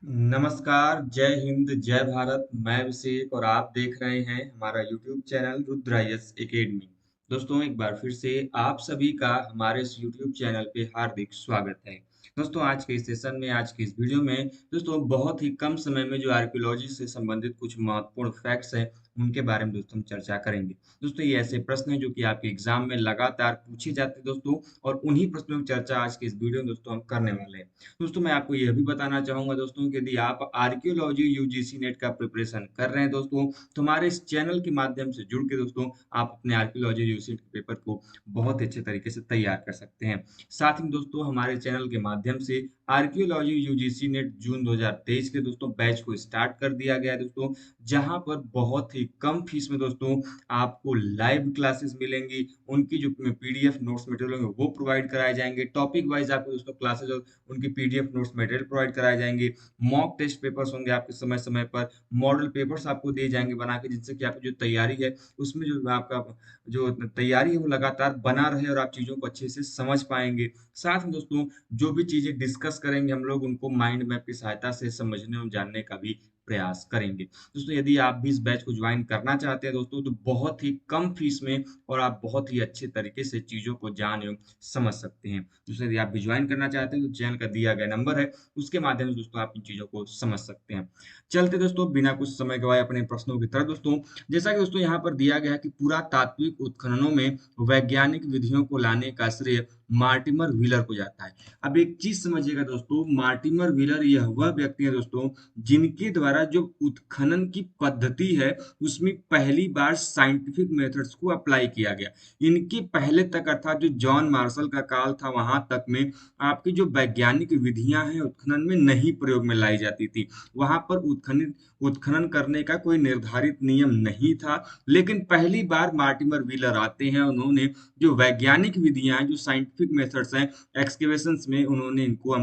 नमस्कार, जय हिंद, जय भारत। मैं अभिषेक और आप देख रहे हैं हमारा YouTube channel Rudra IAS academy. दोस्तों, एक बार फिर से आप सभी का हमारे इस यूट्यूब चैनल पे हार्दिक स्वागत है। दोस्तों, आज के इस सेशन में, आज के इस वीडियो में दोस्तों बहुत ही कम समय में जो आर्कियोलॉजी से संबंधित कुछ महत्वपूर्ण फैक्ट्स हैं, उनके बारे में दोस्तों हम चर्चा करेंगे। दोस्तों, ये ऐसे प्रश्न हैं जो कि आपके एग्जाम में लगातार पूछे जाते हैं दोस्तों, और उन्हीं प्रश्नों की चर्चा आज के इस वीडियो में दोस्तों हम करने वाले हैं। दोस्तों, मैं आपको यह भी बताना चाहूँगा दोस्तों कि यदि आप आर्कियोलॉजी यूजीसी नेट का प्रिपरेशन कर रहे हैं दोस्तों, तो हमारे इस चैनल के माध्यम से जुड़ के दोस्तों आप अपने आर्कियोलॉजी यूजीसी के पेपर को बहुत ही अच्छे तरीके से तैयार कर सकते हैं। साथ ही दोस्तों हमारे चैनल के माध्यम से आर्कियोलॉजी यूजीसी नेट जून 2023 के दोस्तों बैच को स्टार्ट कर दिया गया है दोस्तों, जहां पर बहुत ही कम फीस में दोस्तों आपको लाइव क्लासेस मिलेंगी। उनकी जो पीडीएफ नोट्स मटेरियल होंगे वो प्रोवाइड कराए जाएंगे। टॉपिक वाइज आपको दोस्तों क्लासेस उनकी पीडीएफ नोट्स मटेरियल प्रोवाइड कराए जाएंगे। मॉक टेस्ट पेपर्स होंगे आपके समय समय पर। मॉडल पेपर्स आपको दिए जाएंगे बना के, जिनसे कि आपकी जो तैयारी है उसमें जो आपका जो तैयारी है वो लगातार बना रहे और आप चीज़ों को अच्छे से समझ पाएंगे। साथ में दोस्तों जो भी चीज़ें डिस्कस करेंगे हम लोग उनको माइंड मैप की सहायता से समझने और जानने का भी प्रयास करेंगे। दोस्तों, यदि आप भी इस बैच को ज्वाइन करना चाहते हैं दोस्तों, तो बहुत ही कम फीस में और आप बहुत ही अच्छे तरीके से चीज़ों को जान एवं समझ सकते हैं। दोस्तों, यदि आप भी ज्वाइन करना चाहते हैं तो चैनल का दिया गया नंबर है, उसके माध्यम से दोस्तों आप इन चीज़ों को समझ सकते हैं। चलते दोस्तों बिना कुछ समय गवाए अपने प्रश्नों की तरफ दोस्तों। जैसा कि दोस्तों यहाँ पर दिया गया है कि पुरातात्विक उत्खननों में वैज्ञानिक विधियों को लाने का श्रेय मार्टिमर व्हीलर को जाता है। अब एक चीज समझिएगा दोस्तों, मार्टिमर व्हीलर यह वह व्यक्ति है दोस्तों जिनके द्वारा जो उत्खनन की पद्धति है उसमें पहली बार साइंटिफिक मेथड्स को अप्लाई किया गया। इनके पहले तक अर्थात जो जॉन मार्शल का काल था वहां तक में आपकी जो वैज्ञानिक विधियां हैं उत्खनन में नहीं प्रयोग में लाई जाती थी। वहां पर उत्खनन करने का कोई निर्धारित नियम नहीं था। लेकिन पहली बार मार्टिमर व्हीलर आते हैं, उन्होंने जो वैज्ञानिक विधियां हैं, जो साइंटिफिक मेथड्स हैं एक्सकेवेशंस में, उन्होंने इनको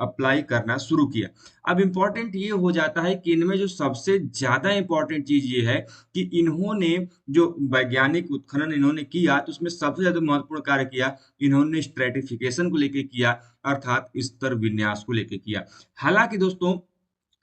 अप्लाई करना शुरू किया। अब इम्पोर्टेंट ये हो जाता है कि इनमें जो सबसे ज्यादा इम्पोर्टेंट चीज ये है कि इन्होंने जो वैज्ञानिक उत्खनन इन्होंने किया तो उसमें सबसे ज्यादा महत्वपूर्ण कार्य किया, इन्होंने स्ट्रेटिफिकेशन को लेके किया, अर्थात स्तर विन्यास को लेके किया। हालांकि दोस्तों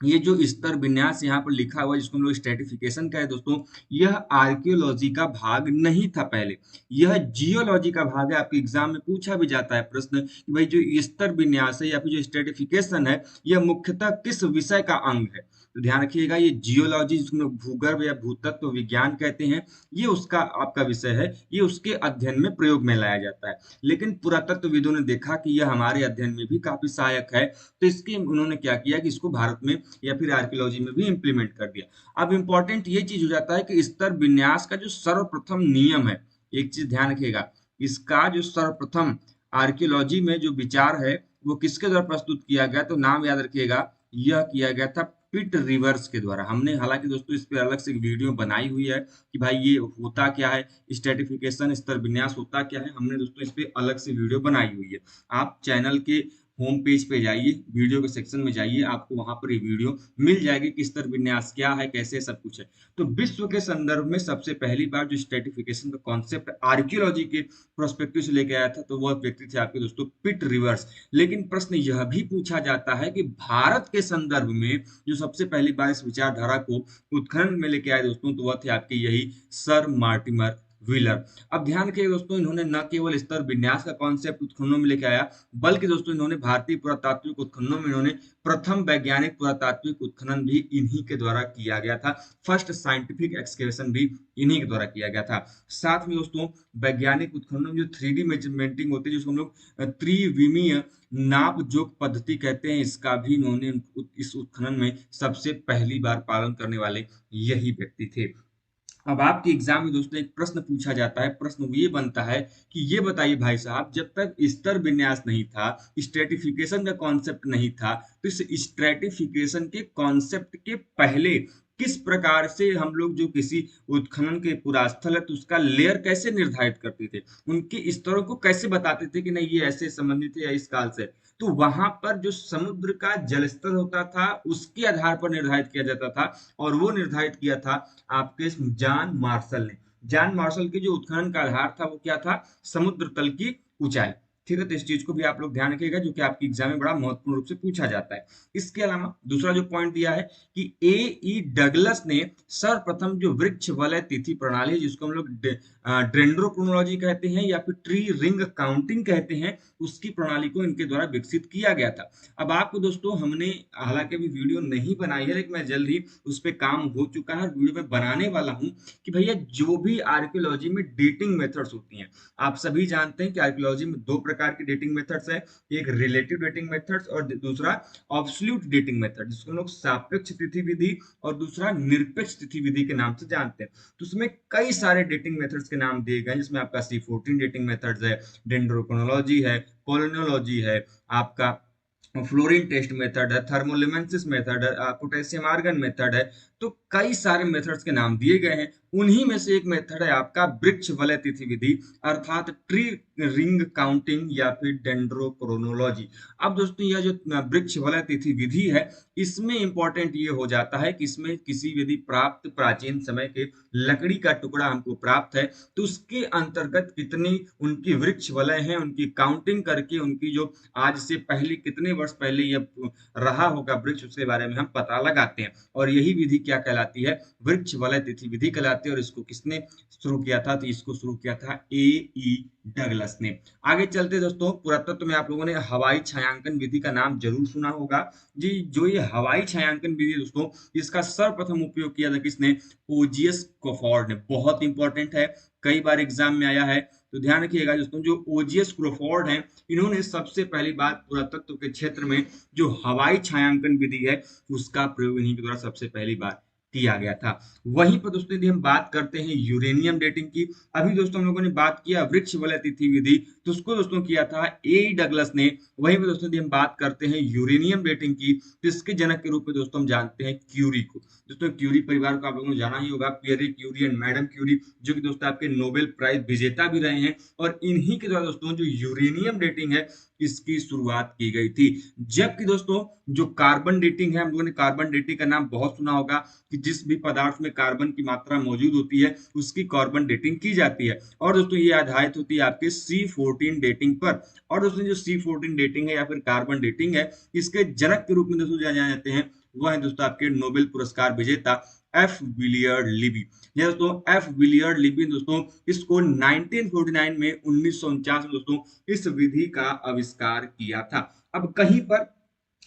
ये जो स्तर विन्यास यहाँ पर लिखा हुआ है जिसको हम लोग स्ट्रेटिफिकेशन कहे दोस्तों, यह आर्कियोलॉजी का भाग नहीं था पहले, यह जियोलॉजी का भाग है। आपके एग्जाम में पूछा भी जाता है प्रश्न कि भाई जो स्तर विन्यास है या फिर जो स्ट्रेटिफिकेशन है यह मुख्यतः किस विषय का अंग है। तो ध्यान रखिएगा, ये जियोलॉजी जिसको लोग भूगर्भ या भूतत्व विज्ञान कहते हैं, ये उसका आपका विषय है, ये उसके अध्ययन में प्रयोग में लाया जाता है। लेकिन पुरातत्वविदों ने देखा कि यह हमारे अध्ययन में भी काफी सहायक है, तो इसके उन्होंने क्या किया कि इसको भारत में या फिर आर्कियोलॉजी में भी इम्प्लीमेंट कर दिया। अब इम्पोर्टेंट ये चीज हो जाता है कि स्तर विन्यास का जो सर्वप्रथम नियम है, एक चीज ध्यान रखिएगा, इसका जो सर्वप्रथम आर्कियोलॉजी में जो विचार है वो किसके द्वारा प्रस्तुत किया गया, तो नाम याद रखिएगा, यह किया गया था पिट रिवर्स के द्वारा। हमने हालांकि दोस्तों इस पे अलग से एक वीडियो बनाई हुई है कि भाई ये होता क्या है, स्ट्रेटिफिकेशन स्तर विन्यास होता क्या है, हमने दोस्तों इस पे अलग से वीडियो बनाई हुई है। आप चैनल के होम पेज पे जाइए, वीडियो के सेक्शन में जाइए, आपको वहां पर ये वीडियो मिल जाएगी कि स्तर विन्यास क्या है, कैसे सब कुछ है। तो विश्व के संदर्भ में सबसे पहली बार जो स्ट्रेटिफिकेशन का कॉन्सेप्ट आर्कियोलॉजी के प्रोस्पेक्टिव से लेके आया था तो वह व्यक्ति थे आपके दोस्तों पिट रिवर्स। लेकिन प्रश्न यह भी पूछा जाता है कि भारत के संदर्भ में जो सबसे पहली बार इस विचारधारा को उत्खनन में लेके आए दोस्तों, तो वह थे आपके यही सर मार्टिमर व्हीलर। अब ध्यान रखिए दोस्तों, इन्होंने न केवल स्तर विन्यास का कॉन्सेप्ट उत्खननों में लेके आया, बल्कि दोस्तों इन्होंने भारतीय पुरातात्विक उत्खननों में इन्होंने प्रथम वैज्ञानिक पुरातात्विक उत्खनन भी इन्हीं के द्वारा किया गया था। फर्स्ट साइंटिफिक एक्सकेवेशन भी इन्हीं के द्वारा किया गया था। साथ में दोस्तों वैज्ञानिक उत्खननों में जो 3D मेजरमेंटिंग होती है, जिसको हम लोग त्रिविमीय नाप जोख पद्धति कहते हैं, इसका भी इन्होंने इस उत्खनन में सबसे पहली बार पालन करने वाले यही व्यक्ति थे। अब आपके एग्जाम में दोस्तों एक प्रश्न पूछा जाता है, प्रश्न ये बनता है कि ये बताइए भाई साहब, जब तक स्तर विन्यास नहीं था, स्ट्रेटिफिकेशन का कॉन्सेप्ट नहीं था, तो इस स्ट्रेटिफिकेशन के कॉन्सेप्ट के पहले किस प्रकार से हम लोग जो किसी उत्खनन के पुरास्थल है तो उसका लेयर कैसे निर्धारित करते थे, उनके स्तरों को कैसे बताते थे कि नहीं ये ऐसे संबंधित है या इस काल से। तो वहां पर जो समुद्र का जलस्तर होता था उसके आधार पर निर्धारित किया जाता था, और वो निर्धारित किया था आपके जॉन मार्शल ने। जॉन मार्शल के जो उत्खनन का आधार था वो क्या था, समुद्र तल की ऊंचाई। ठीक है, तो इस चीज को भी आप लोग ध्यान रखिएगा, जो कि आपकी एग्जाम में बड़ा महत्वपूर्ण रूप से पूछा जाता है। इसके अलावा दूसरा जो पॉइंट दिया है कि ए ई डगलस ने सर्वप्रथम जो वृक्ष वलय तिथि प्रणाली है, जिसको हम लोग डेंड्रोक्रोनोलॉजी कहते हैं या फिर ट्री रिंग काउंटिंग कहते हैं, उसकी प्रणाली को इनके द्वारा विकसित किया गया था। अब आपको दोस्तों हमने हालांकि अभी वीडियो नहीं बनाई है, लेकिन मैं जल्द ही उस पर काम हो चुका है और वीडियो में बनाने वाला हूँ कि भैया जो भी आर्कियोलॉजी में डेटिंग मेथड्स होती हैं, आप सभी जानते हैं कि आर्कियोलॉजी में दो प्रकार की डेटिंग मेथड्स है, एक रिलेटिव डेटिंग मेथड्स और दूसरा ऑब्सोल्यूट डेटिंग मेथड, जिसको हम लोग सापेक्ष तिथि विधि और दूसरा निरपेक्ष तिथि विधि के नाम से जानते हैं। तो उसमें कई सारे डेटिंग मेथड्स के नाम दिए गए, जिसमें आपका C14 डेटिंग मेथड्स है, डेंड्रोक्रोनोलॉजी है, कोलोनोलॉजी है, आपका फ्लोरीन टेस्ट मेथड है, थर्मोलिमेंसिस मेथड है, पोटेशियम आर्गन मेथड है। तो कई सारे मेथड्स के नाम दिए गए हैं। उन्हीं में से एक मेथड है आपका वृक्ष वलय तिथि विधि, अर्थात ट्री रिंग काउंटिंग या फिर डेंड्रोक्रोनोलॉजी। अब दोस्तों यह जो वृक्ष वलय तिथि विधि है, इसमें इंपॉर्टेंट ये हो जाता है कि इसमें किसी यदि प्राप्त प्राचीन समय के लकड़ी का टुकड़ा हमको प्राप्त है, तो उसके अंतर्गत कितनी उनकी वृक्ष वलय है, उनकी काउंटिंग करके उनकी जो आज से पहले कितने वर्ष पहले यह रहा होगा वृक्ष, उसके बारे में हम पता लगाते हैं। और यही विधि क्या कहलाती है? वृक्ष वलय तिथि विधि कहलाती है। और इसको किसने शुरू किया था? तो इसको शुरू किया था ए ई डगलस ने। आगे चलते दोस्तों, पुरातत्व में आप लोगों ने हवाई छायांकन विधि का नाम जरूर सुना होगा जी। जो ये हवाई छायांकन विधि दोस्तों, इसका सर्वप्रथम उपयोग किया था किसने? ओजियस क्रोफोर्ड ने। बहुत इंपॉर्टेंट है, कई बार एग्जाम में आया है, तो ध्यान रखिएगा दोस्तों। जो ओजियस क्रोफोर्ड हैं, इन्होंने सबसे पहली बार पुरातत्व के क्षेत्र में जो हवाई छायांकन विधि है, उसका प्रयोग इन्हीं के द्वारा सबसे पहली बार किया गया था। वहीं पर दोस्तों यदि हम बात करते हैं यूरेनियम डेटिंग की, अभी दोस्तों हम लोगों ने बात किया वृक्ष वलय तिथि विधि, तो उसको दोस्तों किया था ए डगलस ने। वहीं पर दोस्तों यदि हम बात करते हैं यूरेनियम डेटिंग की, तो इसके जनक के रूप में दोस्तों हम जानते हैं क्यूरी को। दोस्तों क्यूरी परिवार को आप लोगों ने जाना ही होगा, Pierre Curie and madam Curie, जो कि दोस्तों आपके नोबेल प्राइज विजेता भी रहे हैं। और इन्हीं के द्वारा दोस्तों जो यूरेनियम डेटिंग है, इसकी शुरुआत की गई थी। जबकि दोस्तों जो कार्बन डेटिंग है, हम लोगों ने कार्बन डेटिंग का नाम बहुत सुना होगा कि जिस भी पदार्थ में कार्बन की मात्रा मौजूद होती है, उसकी कार्बन डेटिंग की जाती है। और दोस्तों ये आधारित होती है आपके C14 डेटिंग पर। और दोस्तों जो C14 डेटिंग है या फिर कार्बन डेटिंग है, इसके जनक के रूप में दोस्तों जाने जाते हैं, वह है दोस्तों आपके नोबेल पुरस्कार विजेता एफ विलियर्ड लिबी। ये दोस्तों एफ विलियर्ड लिबी दोस्तों, इसको 1949 में 1949 में दोस्तों इस विधि का आविष्कार किया था। अब कहीं पर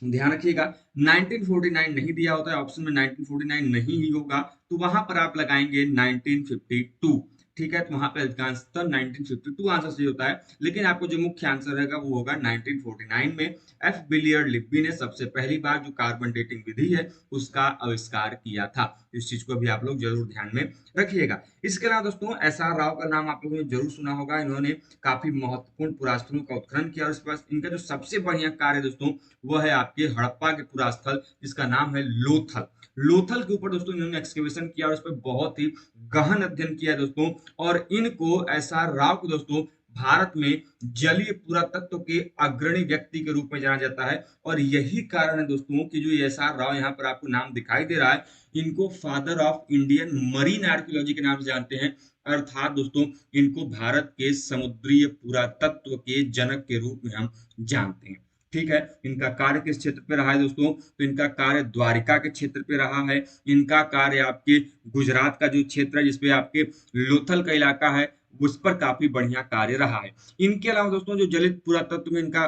ध्यान रखिएगा 1949 नहीं दिया होता है, ऑप्शन में 1949 नहीं ही होगा, तो वहां पर आप लगाएंगे 1952। ठीक है, तो वहां पे आंसर 1952 आंसर सही होता है। लेकिन आपको जो मुख्य आंसर रहेगा वो होगा 1949 में एफ बिलियर्ड लिब्बी ने सबसे पहली बार जो कार्बन डेटिंग विधि है, उसका आविष्कार किया था। इस चीज को भी आप लोग जरूर ध्यान में रखिएगा। इसके अलावा दोस्तों SR राव का नाम आप लोगों ने जरूर सुना होगा। इन्होंने काफी महत्वपूर्ण पुरास्थलों का उत्खनन किया, और इसके पास इनका जो सबसे बढ़िया कार्य दोस्तों, वह है आपके हड़प्पा के पुरास्थल, जिसका नाम है लोथल। लोथल के ऊपर दोस्तों इन्होंने एक्सकेवेशन किया और इस पर बहुत ही गहन अध्ययन किया दोस्तों। और इनको SR राव को दोस्तों भारत में जलीय पुरातत्व के अग्रणी व्यक्ति के रूप में जाना जाता है। और यही कारण है दोस्तों कि जो SR राव यहाँ पर आपको नाम दिखाई दे रहा है, इनको father of Indian marine archaeology के नाम से जानते हैं। अर्थात दोस्तों इनको भारत के समुद्रीय पुरातत्व के जनक के रूप में हम जानते हैं। ठीक है, इनका कार्य किस क्षेत्र पे रहा है दोस्तों? तो इनका कार्य द्वारिका के क्षेत्र पे रहा है। इनका कार्य आपके गुजरात का जो क्षेत्र है, जिसपे आपके लोथल का इलाका है, उस पर काफी बढ़िया कार्य रहा है। इनके अलावा दोस्तों जो जलित पुरातत्व में इनका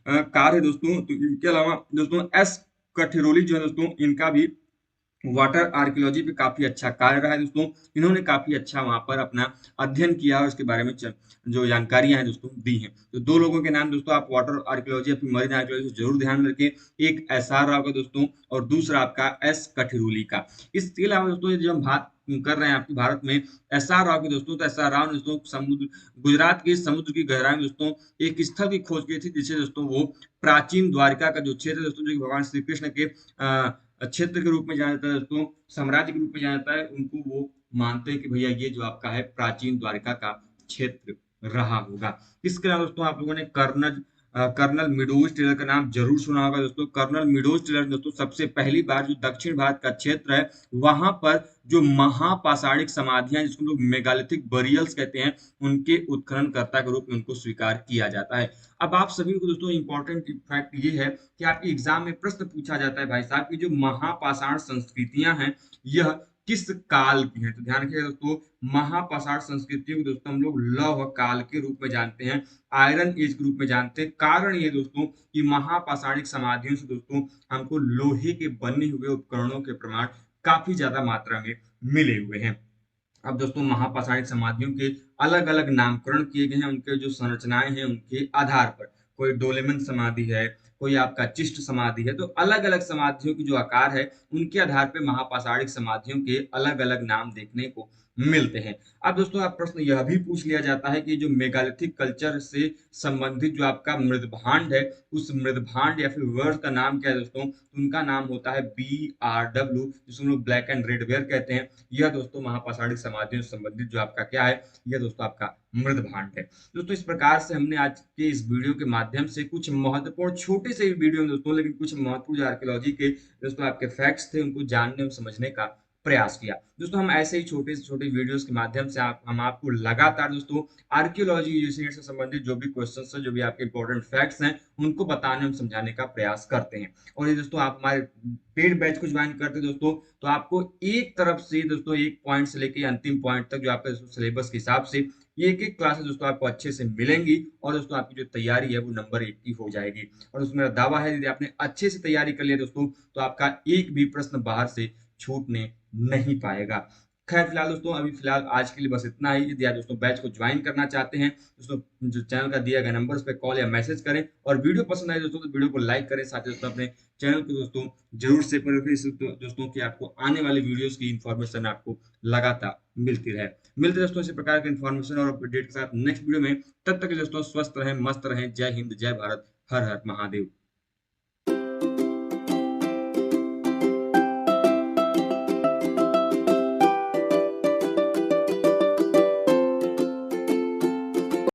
कार्य है दोस्तों, तो इनके अलावा दोस्तों एस कठिरोली जो है दोस्तों, इनका भी वाटर आर्कियोलॉजी पे काफी अच्छा कार्य रहा है दोस्तों। इन्होंने काफी अच्छा वहां पर अपना अध्ययन किया और उसके बारे में जो जानकारियां हैं दोस्तों दी हैं। तो दो लोगों के नाम दोस्तों आप वाटर आर्कियोलॉजी या फिर मरीन आर्कियोलॉजी जरूर ध्यान रखें। एक SR राव का दोस्तों, और दूसरा आपका S कठिरोली का। इसके अलावा दोस्तों जब हम बात कर रहे हैं आपके भारत में SR राव के दोस्तों, तो SR राव ने दोस्तों समुद्र गुजरात के समुद्र की गहराई में दोस्तों एक स्थल की खोज की थी, जिसे दोस्तों वो प्राचीन द्वारिका का जो क्षेत्र दोस्तों, जो कि भगवान श्री कृष्ण के क्षेत्र के रूप में जाना जाता है दोस्तों, साम्राज्य के रूप में जाना जाता है, उनको वो मानते हैं कि भैया ये जो आपका है प्राचीन द्वारिका का क्षेत्र रहा होगा। इसके अलावा दोस्तों आप लोगों ने कर्नज कर्नल मेडोज टेलर का नाम जरूर सुना होगा दोस्तों। कर्नल मेडोज टेलर दोस्तों सबसे पहली बार जो दक्षिण भारत का क्षेत्र है वहां पर जो महापाषाणिक समाधियां जिसको हम लोग मेगालिथिक बरियल्स कहते हैं, उनके उत्खननकर्ता के रूप में उनको स्वीकार किया जाता है। अब आप सभी को दोस्तों इंपॉर्टेंट फैक्ट ये है कि आपके एग्जाम में प्रश्न पूछा जाता है भाई साहब की जो महापाषाण संस्कृतियां हैं यह किस काल की हैं। तो ध्यान रखिएगा दोस्तों, महापाषाण संस्कृतियों को दोस्तों हम लोग लौह काल के रूप में जानते हैं, आयरन एज के रूप में जानते हैं। कारण ये दोस्तों कि महापाषाणिक समाधियों से दोस्तों हमको लोहे के बने हुए उपकरणों के प्रमाण काफी ज्यादा मात्रा में मिले हुए हैं। अब दोस्तों महापाषाणिक समाधियों के अलग अलग नामकरण किए गए हैं उनके जो संरचनाएं हैं उनके आधार पर। कोई डोलेमन समाधि है, कोई आपका चिष्ट समाधि है, तो अलग अलग समाधियों की जो आकार है उनके आधार पर महापाषाणिक समाधियों के अलग अलग नाम देखने को मिलते हैं। अब दोस्तों आप प्रश्न यह भी पूछ लिया जाता है कि जो मेगालिथिक कल्चर से संबंधित जो आपका मृदभांड है उस मृदभांड या फिर वर्ड का नाम क्या है दोस्तों। उनका नाम होता है BRW, जिसको हम लोग ब्लैक एंड रेड वेयर कहते हैं। यह दोस्तों महापाषाणिक समाधियों से संबंधित जो आपका क्या है, यह दोस्तों आपका मृदभांड है। दोस्तों इस प्रकार से हमने आज के इस वीडियो के माध्यम से कुछ महत्वपूर्ण छोटे से वीडियो में दोस्तों, लेकिन कुछ महत्वपूर्ण आर्कियोलॉजी के दोस्तों आपके फैक्ट्स थे उनको जानने और समझने का प्रयास किया। दोस्तों हम ऐसे ही छोटे से छोटे वीडियोस के माध्यम से हम आपको लगातार दोस्तों आर्कियोलॉजी यूनिट से संबंधित जो भी क्वेश्चंस हैं, जो भी आपके इंपॉर्टेंट फैक्ट्स हैं, उनको बताने और समझाने का प्रयास करते हैं। और ये दोस्तों आप हमारे पेड बैच को ज्वाइन करते हैं दोस्तों, तो आपको एक तरफ से दोस्तों एक पॉइंट से लेके अंतिम पॉइंट तक जो आपका सिलेबस के हिसाब से एक एक क्लासेस दोस्तों आपको अच्छे से मिलेंगी और दोस्तों आपकी जो तैयारी है वो नंबर 1 की हो जाएगी। और उसमें मेरा दावा है यदि आपने अच्छे से तैयारी कर लिया दोस्तों तो आपका एक भी प्रश्न बाहर से छूटने नहीं पाएगा। खैर फिलहाल दोस्तों अभी फिलहाल आज के लिए बस इतना ही। यदि आप दोस्तों बैच को ज्वाइन करना चाहते हैं दोस्तों, जो चैनल का दिया गया नंबर पे कॉल या मैसेज करें, और वीडियो पसंद आए दोस्तों तो वीडियो को लाइक करें, साथ ही दोस्तों अपने चैनल को दोस्तों जरूर शेयर करें दोस्तों कि आपको आने वाले वीडियोस की इंफॉर्मेशन आपको लगातार मिलती रहे। मिलते हैं दोस्तों इसी प्रकार के इंफॉर्मेशन और अपडेट के साथ नेक्स्ट वीडियो में। तब तक के दोस्तों स्वस्थ रहें, मस्त रहें। जय हिंद, जय भारत, हर हर महादेव।